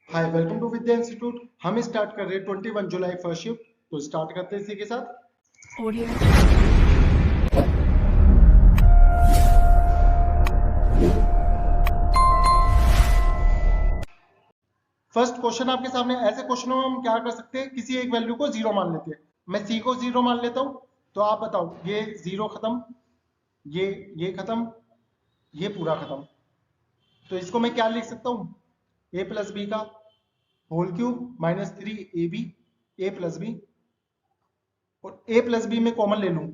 Hi welcome to Vidya institute. हम start कर रहे हैं 21 जुलाई फर्स्ट शिफ्ट। तो स्टार्ट करते हैं इसी के साथ। ऑडियो फर्स्ट क्वेश्चन आपके सामने। ऐसे क्वेश्चनों में हम क्या कर सकते हैं, किसी एक वैल्यू को जीरो मान लेते हैं। मैं सी को जीरो मान लेता हूं, तो आप बताओ ये जीरो खत्म, ये खत्म, ये पूरा खत्म। तो इसको मैं क्या लिख सकता हूं, ए प्लस बी का होल क्यूब माइनस 3ab ए प्लस बी। और ए प्लस बी में कॉमन ले लूं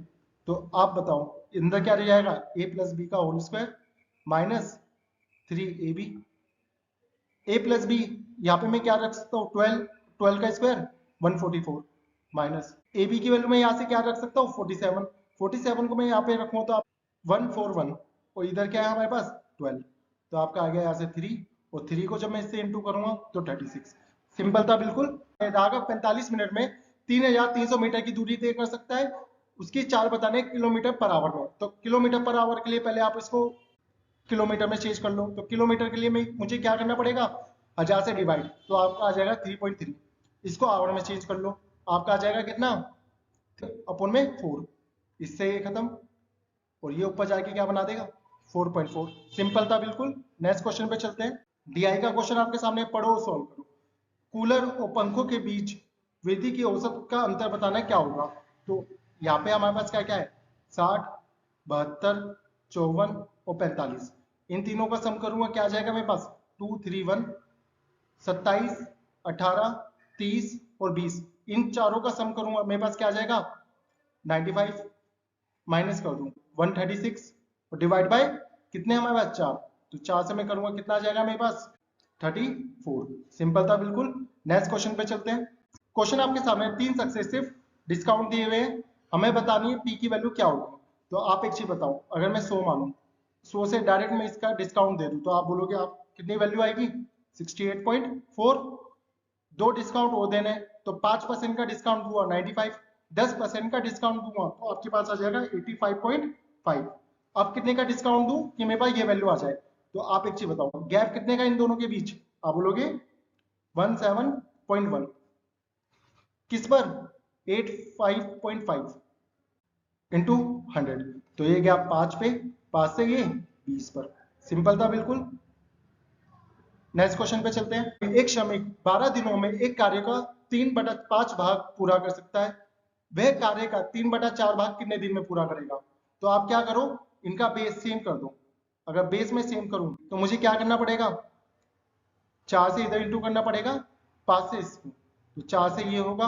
तो आप बताओ अंदर क्या रह जाएगा, ए प्लस बी का होल स्क्वायर माइनस 3ab। ए प्लस बी यहाँ पे मैं क्या रख सकता हूँ, 12 का स्क्वायर 144 माइनस ए बी की वैल्यू में यहाँ से क्या रख सकता हूँ, 47 को मैं यहाँ पे रखूँ तो आप 141 और इधर क्या है हमारे पास 12। तो आपका आ गया यहाँ से 3 और 3 को जब मैं इससे इंटू करूंगा तो 36। सिंपल था बिल्कुल। राघव 45 मिनट में 3300 मीटर की दूरी तय कर सकता है। उसकी चाल बताने किलोमीटर पर आवर में। तो किलोमीटर पर आवर के लिए पहले आप इसको किलोमीटर में चेंज कर लो। तो किलोमीटर के लिए मुझे क्या करना पड़ेगा, 1000 से डिवाइड, तो आपका आ जाएगा 3.3। इसको आवर में चेंज कर लो, आपका आ जाएगा कितना, अपॉन में 4। इससे ये खत्म और ये ऊपर जाके क्या बना देगा 4.4। सिंपल था बिल्कुल। नेक्स्ट क्वेश्चन पे चलते हैं। डीआई का क्वेश्चन आपके सामने, पढ़ो सॉल्व करो। कूलर और पंखों के बीच वृद्धि की औसत का अंतर बताना क्या होगा। तो यहाँ पे हमारे पास क्या क्या है, 60, 72, 54 और 45। इन तीनों का सम करूंगा क्या आ जाएगा मेरे पास, 2, 3, 1, 27, 18, 30 और 20। इन चारों का सम करूंगा मेरे पास क्या आ जाएगा 95। माइनस कर दूं 136 और डिवाइड बाय कितने हमारे पास 4। तो 4 से मैं करूंगा कितना आ जाएगा मेरे पास 34। सिंपल था बिल्कुल। नेक्स्ट क्वेश्चन पे चलते हैं। क्वेश्चन आपके सामने 3 सक्सेसिव डिस्काउंट दिए हुए हैं, हमें बतानी है पी की वैल्यू क्या होगी। तो आप एक चीज बताओ, अगर मैं 100 मानूं, 100 से डायरेक्ट मैं इसका डिस्काउंट दे दूं तो आप बोलोगे आप कितनी वैल्यू आएगी 68.4। दो डिस्काउंट और देने, तो 5% का डिस्काउंट हुआ 95, 10% का डिस्काउंट दूंगा तो आपके पास आ जाएगा 85.5। अब कितने का डिस्काउंट दूं कि मेरे पास ये वैल्यू आ जाए। तो आप एक चीज बताओ, गैप कितने का इन दोनों के बीच, आप बोलोगे 17.1। किस पर, 85.5 इंटू 100। तो ये गया 5 पे, 5 से ये 20 पर। सिंपल था बिल्कुल। नेक्स्ट क्वेश्चन पे चलते हैं। एक श्रमिक 12 दिनों में एक कार्य का 3/5 भाग पूरा कर सकता है। वह कार्य का 3/4 भाग कितने दिन में पूरा करेगा। तो आप क्या करो, इनका बेस सेम कर दो। अगर बेस में सेम करूं तो मुझे क्या करना पड़ेगा, 4 से इधर इंटू करना पड़ेगा, 5 से इसको। तो 4 से ये होगा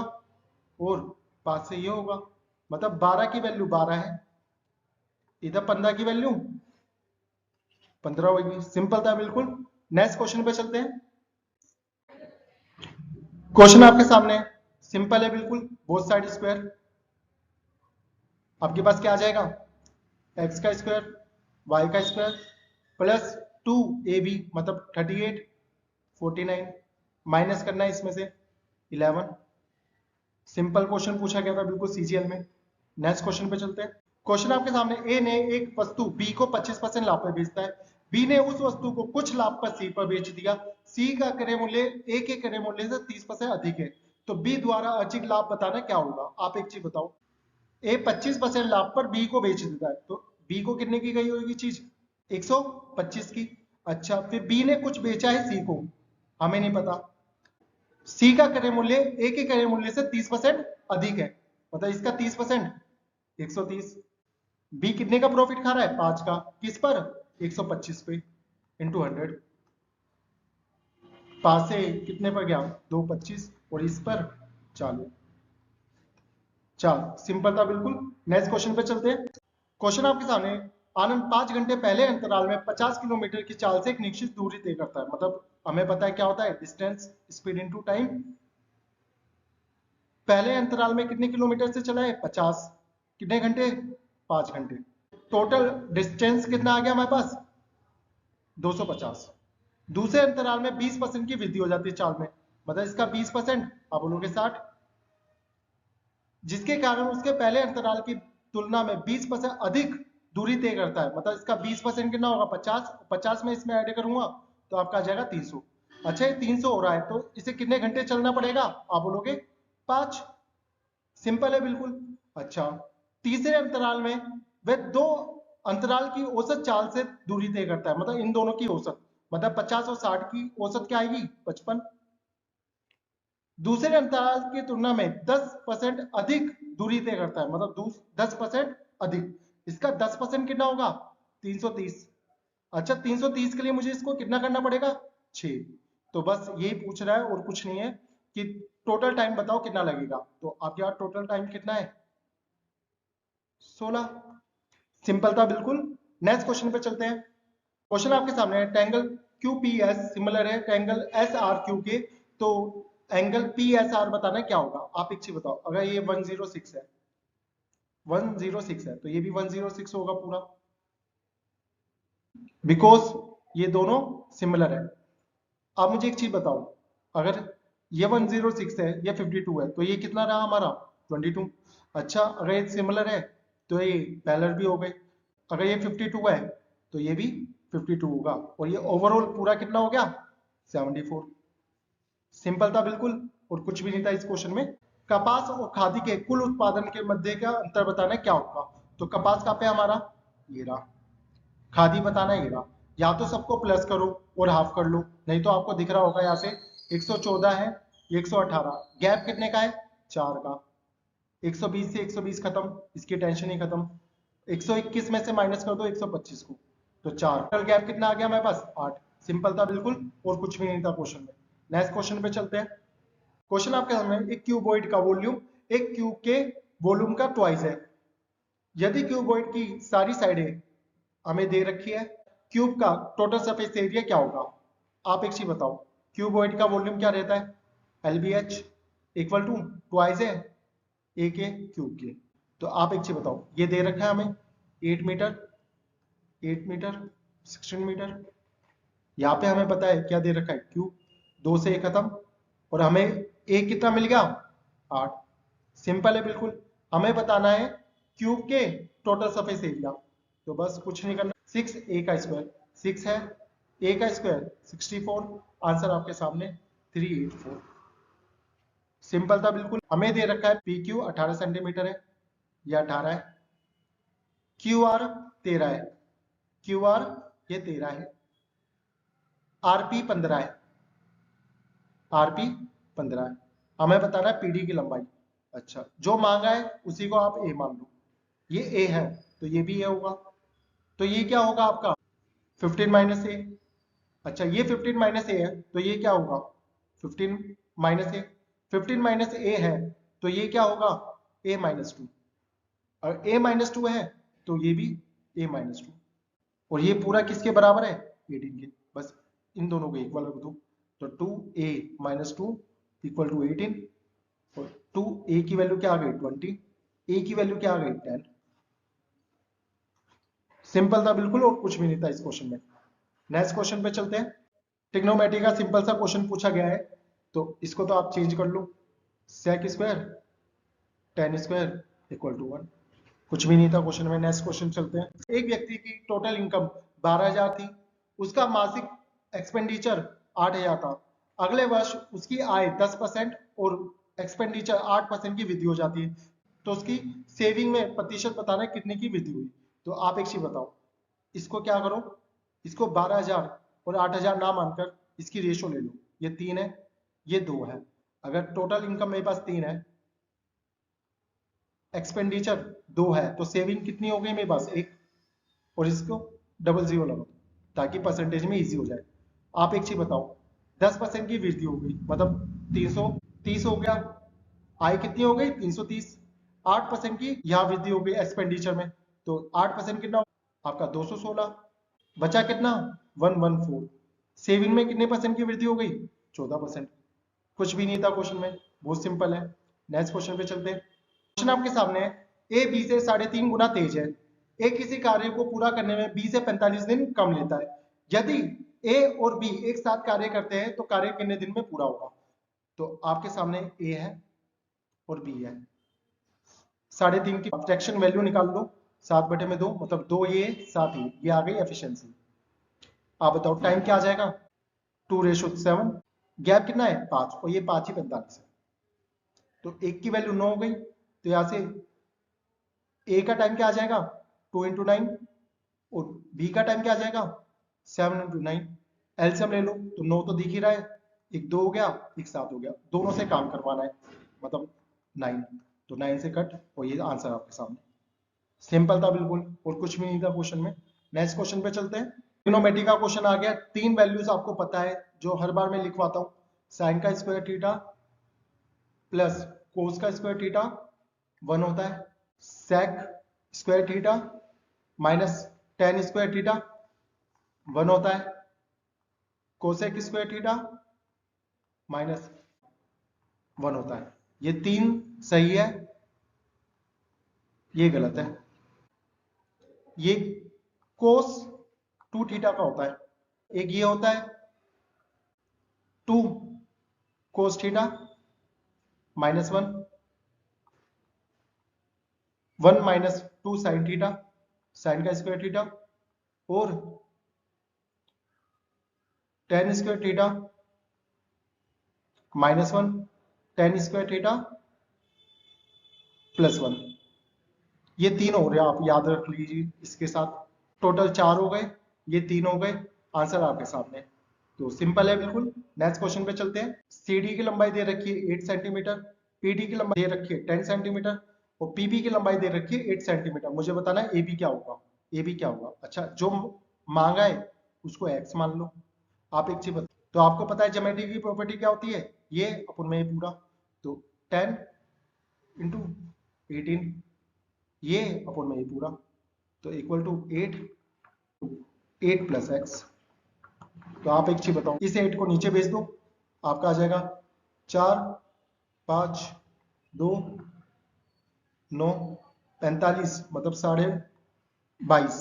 और 5 से ये होगा, मतलब 12 की वैल्यू 12 है, इधर 15 की वैल्यू 15 होगी। सिंपल था बिल्कुल। नेक्स्ट क्वेश्चन पे चलते हैं। क्वेश्चन आपके सामने सिंपल है बिल्कुल, बोथ साइड स्क्वायर। आपके पास क्या आ जाएगा, एक्स का स्क्वायर वाई का स्क्वायर प्लस 2ab मतलब 38, 49 माइनस करना है इसमें से 11। सिंपल क्वेश्चन पूछा गया था बिल्कुल सीजीएल में। नेक्स्ट क्वेश्चन पे चलते हैं। क्वेश्चन आपके सामने, ए ने एक वस्तु बी को 25% लाभ पर बेचता है। बी ने उस वस्तु को कुछ लाभ पर सी पर बेच दिया। सी का क्रय मूल्य ए के क्रय मूल्य से 30% अधिक है। तो बी द्वारा अर्जित लाभ बताना क्या होगा। आप एक चीज बताओ, ए 25% लाभ पर बी को बेच देता है, तो बी को कितने की गई होगी चीज, 125 की। अच्छा, फिर बी ने कुछ बेचा है सी को, हमें नहीं पता। सी का क्रय मूल्य ए के क्रय मूल्य से 30% अधिक है, मतलब इसका 30% 130। बी कितने का प्रॉफिट खा रहा है, 5 का, किस पर 125 पे इंटू 100। 5 से कितने पर गया 225 और इस पर 40। चल सिंपल था बिल्कुल। नेक्स्ट क्वेश्चन पे चलते हैं। क्वेश्चन आपके सामने, आनंद 5 घंटे पहले अंतराल में 50 किलोमीटर की चाल से एक निश्चित दूरी तय करता है। मतलब हमें पता है क्या होता है, डिस्टेंस स्पीड इनटू टाइम। पहले अंतराल में कितने किलोमीटर से चला है 50, कितने घंटे 5 घंटे। टोटल डिस्टेंस कितना आ गया हमारे पास 250। दूसरे अंतराल में 20% की वृद्धि हो जाती है चाल में, मतलब इसका 20%, आप बोलोगे 60, जिसके कारण उसके पहले अंतराल की तुलना में 20% अधिक दूरी तय करता है। मतलब इसका 20% कितना होगा 50, 50 में इसमें ऐड करूंगा तो आपका आ जाएगा 300। अच्छा, ये 300 हो रहा है तो इसे कितने घंटे चलना पड़ेगा? आप बोलोगे 5। सिंपल है बिल्कुल। अच्छा, तीसरे अंतराल में वह दो अंतराल की औसत चाल से दूरी तय करता है, मतलब इन दोनों की औसत, मतलब 50 और 60 की औसत क्या आएगी? 55। दूसरे अंतराल की तुलना में 10% अधिक दूरी तय करता है, मतलब 10% अधिक। इसका 10% कितना होगा? 330। अच्छा, 330 के लिए मुझे इसको कितना करना पड़ेगा? 6। तो बस यही पूछ रहा है और कुछ नहीं है कि टोटल टाइम बताओ कितना लगेगा। तो आपके यहाँ टोटल टाइम कितना है? 16। सिंपल था बिल्कुल। नेक्स्ट क्वेश्चन पे चलते हैं। क्वेश्चन आपके सामने है, ट्रायंगल QPS सिमिलर है ट्रायंगल SRQ के, तो एंगल PSR बताना है क्या होगा? आप एक चीज बताओ, अगर ये 106 है, 106 है तो ये भी 106 होगा पूरा, बिकॉज ये दोनों सिमिलर है। आप मुझे एक चीज बताओ, अगर ये 106 है, ये 52 है, तो ये कितना रहा हमारा? 22। अच्छा, अगर ये सिमिलर है तो ये पैरेलल भी हो गए। अगर ये 52 है तो ये भी 52 होगा, और ये ओवरऑल पूरा कितना हो गया? 74। सिंपल था बिल्कुल, और कुछ भी नहीं था इस क्वेश्चन में। कपास और खादी के कुल उत्पादन के मध्य का अंतर बताना है क्या होगा? तो कपास कहाँ पे हमारा? ये रहा। खादी बताना है ये रहा। या तो सबको प्लस करो और हाफ कर लो, नहीं तो आपको दिख रहा होगा यहाँ से 114 है, 118, गैप कितने का है? 4 का। 120 से 120 खत्म, इसकी टेंशन ही खत्म। 121 में से माइनस कर दो 125 को, तो 4। टोटल गैप कितना आ गया हमारे पास? 8। सिंपल था बिल्कुल, और कुछ भी नहीं था क्वेश्चन में। नेक्स्ट क्वेश्चन पे चलते हैं। क्वेश्चन आपके सामने, एक क्यूबॉइड का वॉल्यूम एक क्यूब के वॉल्यूम का ट्वाइस है। यदि क्यूबॉइड की सारी साइडें हमें दे रखी है, क्यूब का टोटल सरफेस एरिया क्या होगा? आप एक चीज बताओ, क्यूबॉइड का वॉल्यूम क्या रहता है? LBH इक्वल टू ट्वाइस है ए के क्यूब के। तो आप एक चीज बताओ, ये दे रखा है हमें 8 मीटर, 8 मीटर, 16 मीटर। यहाँ पे हमें पता है क्या दे रखा है? क्यूब। 2 से 1 खत्म, और हमें ए कितना मिल गया? 8। सिंपल है बिल्कुल। हमें बताना है क्यूब के टोटल सरफेस एरिया, तो बस कुछ नहीं करना। 6 ए का स्क्वायर 6 है, ए का स्क्वायर 64। आंसर आपके सामने 384। सिंपल था बिल्कुल। हमें दे रखा है PQ 18 सेंटीमीटर है, या 18 है। QR 13 है, QR ये 13 है। RP 15 है, RP 15 है। हमें बताना है PD की लंबाई। अच्छा, जो मांगा है उसी को आप A मान लो। ये A है तो ये भी A होगा, तो ये क्या होगा आपका? 15 माइनस ए। अच्छा, ये 15 माइनस ए है तो ये क्या होगा? 15 माइनस ए। 15 माइनस ए है तो ये क्या होगा? A minus 2। और A माइनस 2 है तो ये भी A माइनस 2। और ये पूरा किसके बराबर है? 18 के। बस इन दोनों को इक्वल रख दो, तो 2A माइनस 2 इक्वल टू 18। और 2A की वैल्यू क्या आ गई? 20। A की वैल्यू क्या आ गई? 10। सिंपल था बिल्कुल, और कुछ भी नहीं था इस क्वेश्चन में। नेक्स्ट क्वेश्चन पे चलते हैं। ट्रिग्नोमेट्री का सिंपल सा क्वेश्चन पूछा गया है, तो इसको तो आप चेंज कर लो। Sec square tan square equal to 1। कुछ भी नहीं था क्वेश्चन में। नेक्स्ट क्वेश्चन चलते हैं। एक व्यक्ति की टोटल इनकम 12,000 थी, उसका मासिक एक्सपेंडिचर 8,000 था। अगले वर्ष उसकी आय 10% और एक्सपेंडिचर 8% की वृद्धि हो जाती है, तो उसकी सेविंग में प्रतिशत बताना है कितने की वृद्धि हुई। तो आप एक चीज बताओ, इसको क्या करो, इसको 12,000 और 8,000 ना मानकर इसकी रेशो ले लो। ये 3 है, ये 2 है। अगर टोटल इनकम मेरे पास 3 है, एक्सपेंडिचर 2 है, तो सेविंग कितनी हो गई मेरे पास? 1। और इसको डबल जीरो लगाओ ताकि परसेंटेज में इजी हो जाए। आप एक चीज बताओ, 10% की वृद्धि हो गई, मतलब 330 हो गया। आय कितनी हो गई? 330। 8% की यहाँ वृद्धि हो गई एक्सपेंडिचर में, तो 8% कितना? आपका 216। बचा कितना? 114। सेविंग में कितने परसेंट की वृद्धि हो गई? 14%। कुछ भी नहीं था क्वेश्चन में, बहुत सिंपल है। नेक्स्ट क्वेश्चन पे चलते हैं। क्वेश्चन आपके सामने है, ए बी से 3.5 गुना तेज है। ए किसी कार्य को पूरा करने में बी से 45 दिन कम लेता है। यदि ए और बी एक साथ कार्य करते हैं तो कार्य कितने दिन में पूरा होगा? तो आपके सामने ए है और बी है। 3.5 की फ्रैक्शन वैल्यू निकाल लो, 7/2, मतलब 2 ये 7 ये आ गई एफिशिएंसी। आप बताओ टाइम क्या आ जाएगा? 2:7, गैप कितना है 5, और ये 5 ही 45 है, तो 1 की वैल्यू 9 हो गई। तो यहाँ से ए का टाइम क्या आ जाएगा 2 × 9, और बी का टाइम क्या आ जाएगा 7 × 9। एलसीएम ले लो तो 9 तो दिख ही रहा है, एक 2 हो गया, एक 7 हो गया, दोनों से काम करवाना है, मतलब 9, तो 9 से कट, और ये आंसर आपके सामने। सिंपल था बिल्कुल, और कुछ भी नहीं था क्वेश्चन में। नेक्स्ट क्वेश्चन पे चलते हैं। ट्रिग्नोमेट्री का क्वेश्चन आ गया, 3 वैल्यूज आपको पता है जो हर बार मैं लिखवाता हूँ। साइन का स्क्वायर थीटा प्लस कोस का स्क्वायर थीटा 1 होता है, sec square theta minus tan square theta 1 होता है, कोसेक स्क्वायर थीटा माइनस 1 होता है। ये 3 सही है, ये गलत है। ये कोस 2 थीटा का होता है, एक ये होता है 2 cos theta minus 1 minus 2 sine theta, sine का स्क्वायर थीटा, और tan square theta minus 1 tan square theta plus 1। ये 3 हो रहे हैं, आप याद रख लीजिए इसके साथ। टोटल 4 हो गए, ये 3 हो गए, आंसर आपके सामने। तो सिंपल है बिल्कुल। नेक्स्ट क्वेश्चन पे चलते हैं। सीडी की लंबाई दे रखी है 8 सेंटीमीटर, पीडी की लंबाई दे रखी है 10 सेंटीमीटर, और पीबी की लंबाई दे रखी है 8 सेंटीमीटर। मुझे बताना है एबी क्या होगा, एबी क्या होगा। अच्छा, जो मांगा है उसको एक्स मान लो। आप एक चीज बता, तो आपको पता है ज्योमेट्री की प्रॉपर्टी क्या होती है, ये अपन में पूरा, तो 10 इंटू 18, ये अपन में ये पूरा, तो इक्वल टू 8 प्लस एक्स। तो आप एक चीज बताओ, इस 8 को नीचे भेज दो, आपका आ जाएगा 4 5 2 9 45, मतलब 22.5,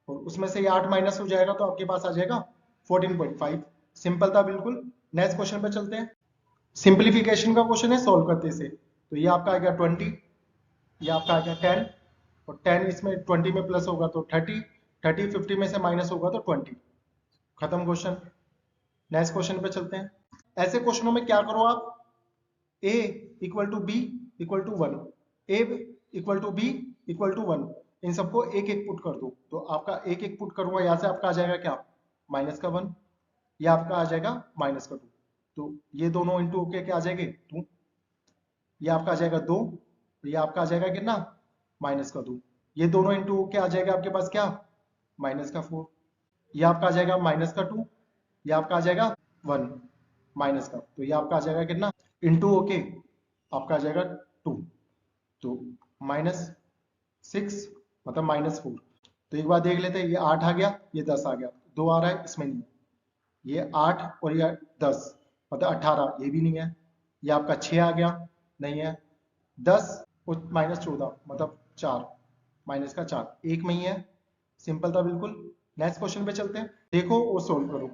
और उसमें से 8 माइनस हो जाएगा तो आपके पास आ जाएगा 14.5। सिंपल था बिल्कुल। नेक्स्ट क्वेश्चन पे चलते हैं। सिंप्लीफिकेशन का क्वेश्चन है, सॉल्व करते से। तो ये आपका आ गया 20, ये आपका आ गया 10, और 10 इसमें 20 में प्लस होगा तो 30, 30 50 में से माइनस होगा तो 20। खत्म क्वेश्चन। नेक्स्ट क्वेश्चन पे चलते हैं। ऐसे क्वेश्चनों में क्या करो आप, a equal to b equal to 1, a equal to b equal to 1, इन सबको एक एक पुट कर दो। तो आपका एक एक पुट करूंगा, यहां से आपका आ जाएगा क्या माइनस का 1, ये आपका आ जाएगा माइनस का 2, तो ये दोनों इंटू होके क्या आ जाएंगे 2, ये आपका आ जाएगा 2, तो ये आपका आ जाएगा कितना माइनस का 2, ये दोनों इंटू होके आ जाएगा आपके पास क्या माइनस का 4, ये आपका आ जाएगा माइनस का 2, ये आपका आ जाएगा 1 माइनस का, तो ये आपका आ जाएगा कितना इंटू होके आपका आ जाएगा 2, तो -6 मतलब -4। तो एक बार देख लेते हैं, ये 8 आ गया, ये 10 आ गया, 2 आ रहा है इसमें नहीं है, ये 8 और ये 10 मतलब 18, ये भी नहीं है, ये आपका 6 आ गया, नहीं है, 10 और -14 मतलब 4, माइनस का 4, एक में ही है। सिंपल था बिल्कुल। नेक्स्ट क्वेश्चन पे चलते हैं, देखो और सोल्व करो।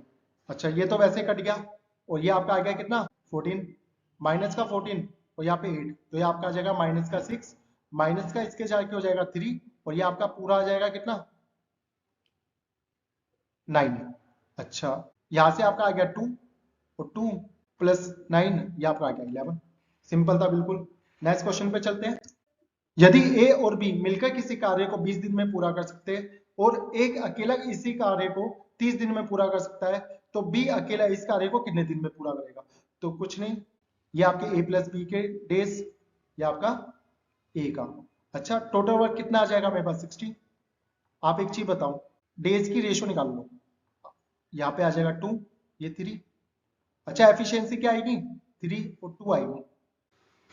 अच्छा, ये तो वैसे कट गया, और ये आपका आ गया कितना 14, माइनस का 14 और यहाँ पे 8, तो ये आपका आ जाएगा माइनस का 6, माइनस का इसके जाके हो जाएगा 3, और ये आपका पूरा आ जाएगा कितना 9। अच्छा, यहां से आपका आ गया 2, और 2 प्लस 9 ये आपका आ गया 11। सिंपल था बिल्कुल। नेक्स्ट क्वेश्चन पे चलते हैं। यदि ए और बी मिलकर किसी कार्य को 20 दिन में पूरा कर सकते हैं, और एक अकेला इसी कार्य को 30 दिन में पूरा कर सकता है, तो बी अकेला इस कार्य को कितने दिन में पूरा करेगा। तो कुछ नहीं, ये आपके ए प्लस बी के डेज, ये आपका ए का। अच्छा, टोटल वर्क कितना आ जाएगा मेरे पास 60। आप एक चीज बताओ, डेज की रेशियो निकाल लो, यहाँ पे आ जाएगा 2, ये 3। अच्छा, एफिशिएंसी क्या आएगी 3 और 2 आएगी।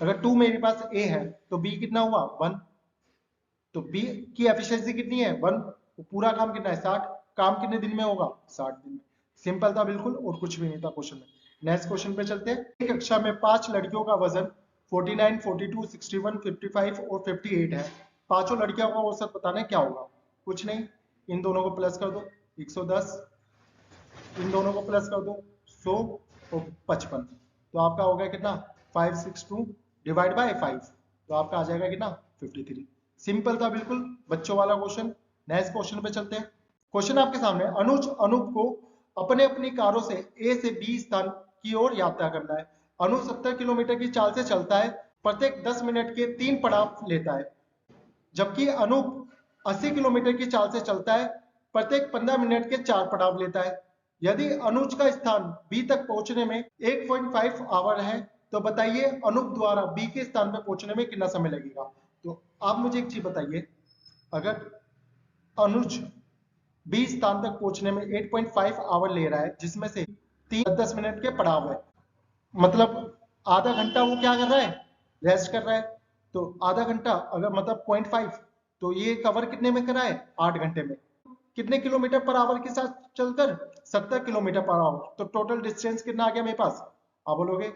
अगर 2 मेरे पास ए है तो बी कितना हुआ 1, तो बी की एफिशिएंसी कितनी है 1, तो पूरा काम कितना है 60, काम कितने दिन में होगा 60 दिन में। सिंपल था बिल्कुल, और कुछ भी नहीं था क्वेश्चन में। नेक्स्ट क्वेश्चन पे चलते हैं। एक कक्षा में 5 लड़कियों का वजन 49, 42, 61, 55 और 58 है। पांचों लड़कियों का औसत बताना है, क्या होगा। कुछ नहीं, इन दोनों को प्लस कर दो 110, इन दोनों को प्लस कर दो 100 और 55, तो आपका हो गया कितना 562 डिवाइड बाय 5, तो आपका आ जाएगा कितना 53। सिंपल था बिल्कुल, बच्चों वाला क्वेश्चन। नेक्स्ट क्वेश्चन पे चलते हैं। क्वेश्चन आपके सामने, अनुज अनूप को अपने अपनी कारों से ए से बी स्थान की ओर यात्रा करना है। अनुज 70 किलोमीटर की चाल से चलता है, प्रत्येक 10 मिनट के 3 पड़ाव लेता है, जबकि अनूप 80 किलोमीटर की चाल से चलता है, प्रत्येक 15 मिनट के 4 पड़ाव लेता है। यदि अनुज का स्थान बी तक पहुंचने में 1.5 आवर है, तो बताइए अनूप द्वारा बी के स्थान पर पहुंचने में कितना समय लगेगा। तो आप मुझे एक चीज बताइए, अगर अनुज बी स्थान तक पहुंचने में 8.5 आवर ले रहा है, जिसमें से 3-10 मिनट के पड़ाव है, मतलब आधा घंटा वो क्या कर रहा है, रेस्ट कर रहा है। तो आधा घंटा अगर मतलब 0.5, तो ये कवर कितने में करा है, 8 घंटे में। कितने किलोमीटर पर आवर के साथ चलकर, 70 किलोमीटर पर आवर। तो टोटल डिस्टेंस कितना आ गया मेरे पास, आप बोलोगे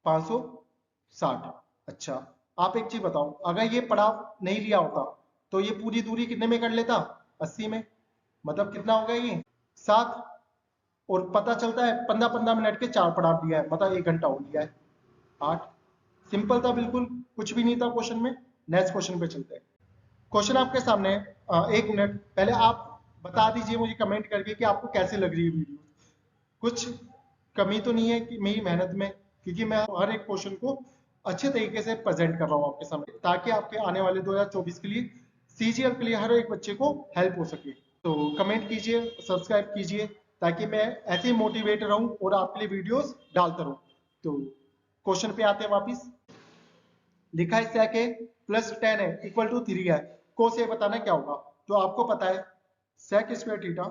560। अच्छा, आप एक चीज बताओ, अगर ये पड़ाव नहीं लिया होता तो ये पूरी दूरी कितने में कर लेता, 80 में। मतलब कितना हो गया ये, 7। और पता चलता है 15-15 मिनट के 4 पड़ाव दिया है, मतलब 1 घंटा हो गया है, 8। सिंपल था बिल्कुल, कुछ भी नहीं था क्वेश्चन में। नेक्स्ट क्वेश्चन पे चलते हैं। क्वेश्चन आपके सामने है। 1 मिनट पहले आप बता दीजिए मुझे कमेंट करके कि आपको कैसे लग रही है वीडियो। कुछ कमी तो नहीं है कि मेरी मेहनत में, क्योंकि मैं हर एक क्वेश्चन को अच्छे तरीके से प्रेजेंट कर रहा हूँ आपके सामने, ताकि आपके आने वाले 2024 के लिए सीजीएल के लिए हर एक बच्चे को हेल्प हो सके। तो कमेंट कीजिए, सब्सक्राइब कीजिए, ताकि मैं ऐसे ही मोटिवेट रहूं और आपके लिए वीडियोस डालता रहूं। तो क्वेश्चन पे आते हैं वापिस। लिखा है sec a प्लस 10 है इक्वल टू 3 है, cos a बताना क्या होगा। तो आपको पता है sec square theta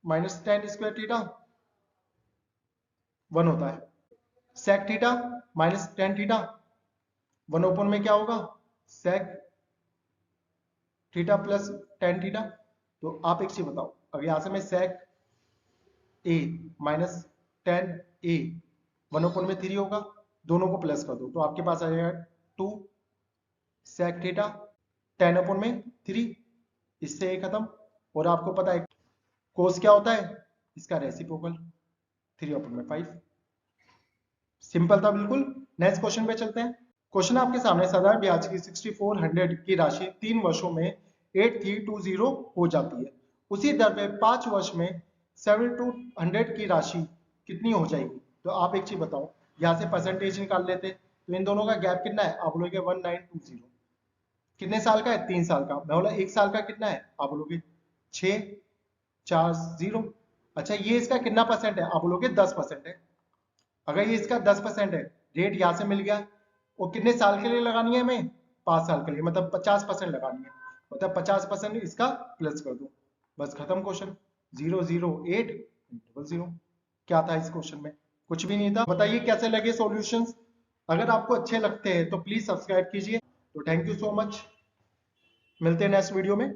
minus tan square theta 1 होता है, sec theta minus tan theta 1 open में क्या होगा, sec theta plus tan theta. तो आप एक चीज बताओ, अगर यहां से मैं sec a minus tan a 1 open में 3 होगा, दोनों को प्लस कर दो तो आपके पास आ जाएगा 2 sec थीटा tan अपॉन में 3, इससे a खत्म। और आपको पता है cos क्या होता है, इसका रेसिप्रोकल 3 अपॉन में 5। सिंपल था बिल्कुल। नेक्स्ट क्वेश्चन पे चलते हैं। क्वेश्चन आपके सामने, साधारण ब्याज की 6400 की राशि 3 वर्षों में 8320 हो जाती है, उसी दर पे 5 वर्ष में 7200 की राशि कितनी हो जाएगी। तो आप एक चीज बताओ, यहाँ से परसेंटेज निकाल लेते, तो इन दोनों का गैप कितना है, आप बोलोगे 1920। कितने साल का है, 3 साल का। मैं बोला 1 साल का कितना है, आप बोलोगे 6 4 0। अच्छा, ये इसका कितना परसेंट है, आप बोलोगे 10% है। अगर ये इसका 10% है, रेट यहाँ से मिल गया, और कितने साल के लिए लगानी है हमें, 5 साल के लिए, मतलब 50% लगानी है, मतलब 50% इसका प्लस कर दो, बस खत्म क्वेश्चन। 00800। क्या था इस क्वेश्चन में, कुछ भी नहीं था। बताइए कैसे लगे सॉल्यूशंस। अगर आपको अच्छे लगते हैं तो प्लीज सब्सक्राइब कीजिए। तो थैंक यू सो मच, मिलते हैं नेक्स्ट वीडियो में।